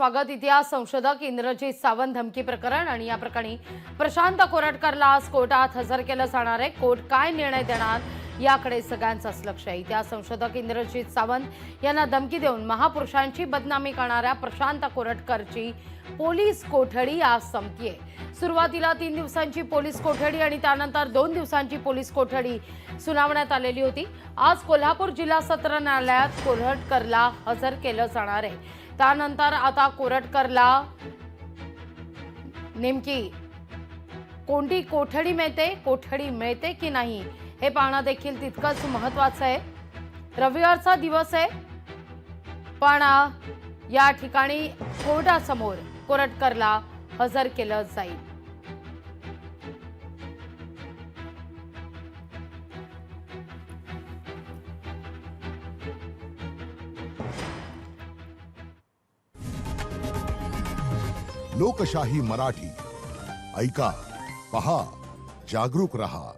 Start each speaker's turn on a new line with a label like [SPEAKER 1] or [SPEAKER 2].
[SPEAKER 1] स्वागत। इतिहास संशोधक इंद्रजित सावंत धमकी प्रकरण आणि या प्रकरणी प्रशांत कोरटकरला आज कोर्टात हजर केलं जाणार आहे। कोर्ट काय निर्णय देणार याकडे सगळ्यांचंच लक्ष आहे। इतिहास संशोधक इंद्रजित सावंत यांना धमकी देऊन महापुरुषांची बदनामी करणाऱ्या प्रशांत कोरटकरची पोलीस कोठडी आज संपतीये। सुरुवातीला 3 दिवसांची पोलीस कोठडी आणि त्यानंतर 2 दिवसांची पोलीस कोठडी सुनावण्यात आलेली होती। आज कोल्हापूर जिल्हा सत्र न्यायालयात कोरटकरला हजर केलं जाणार आहे। त्यानंतर आता कोरटकरला नेमकी कोणती कोठडी मिळते की नाही हे पाहणं देखील तितकंच महत्त्वाचं आहे। रविवारचा दिवस आहे, पण या ठिकाणी कोर्टासमोर कोरटकरला हजर केलं जाईल।
[SPEAKER 2] लोकशाही मराठी ऐका, पहा, जागरूक रहा।